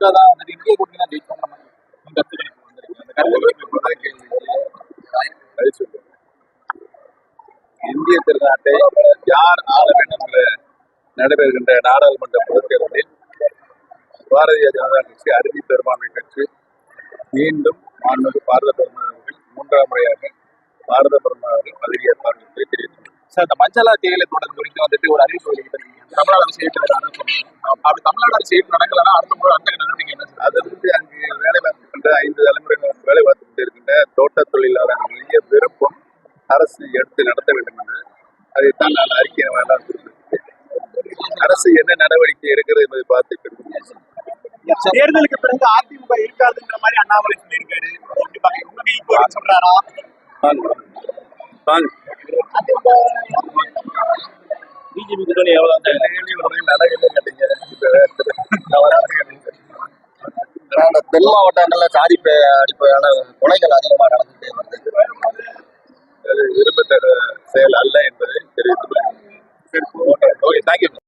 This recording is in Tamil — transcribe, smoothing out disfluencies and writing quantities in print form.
திமுக தான் வந்துட்டு இந்திய கூட்டணி தான் ஜெயிக்கும் இந்திய திருநாட்டை யார் ஆள வேண்டும் என்ற நடைபெறுகின்ற நாடாளுமன்ற பொதுத் தேர்தலில் பாரதிய ஜனதா கட்சி அறுதி பெரும்பான்மை பெற்று மீண்டும் மாண்புமிகு பாரத பிரதமர் அவர்கள் 3ஆம் முறையாக பாரத பிரதமர் அவர்கள் பதவியேற்பார் என்பதை தெரிவித்துள்ளார். சார், இந்த மஞ்சளா தேயிலை தொடர்பு குறித்து வந்துட்டு ஒரு அறிவிப்பு வெளியிட்டிருக்கீங்க. தமிழ்நாடு அரசு அப்படி தமிழ்நாடு அரசு நடக்கலன்னா அடுத்த முறை அடுத்த நடவடிக்கை என்ன சார்? அது அங்கு வேலை பார்க்கின்ற 5 தலைமுறைகள் வேலை பார்த்துக் கொண்டிருக்கின்ற தோட்ட தொழிலாளர்களுடைய விருப்பம் அரசு எடுத்து நடத்த வேண்டும் என்று அதைத்தான் நான் அறிக்கை அரசு என்ன நடவடிக்கை எடுக்கிறது என்பதை பார்த்து தேர்தலுக்கு பிறகு அதிமுக இருக்காதுன்ற மாதிரி அண்ணாமலை சொல்லியிருக்காரு. சொல்றாரா? பிஜேபி கூட்டணி எவ்வளவு தென் மாவட்டங்கள்ல சாதி அடிப்படையான கொலைகள் அதிகமாக நடந்துகிட்டே வருது. விரும்பத்தக்க செயல் அல்ல என்பதை தெரிவித்துள்ளேன்.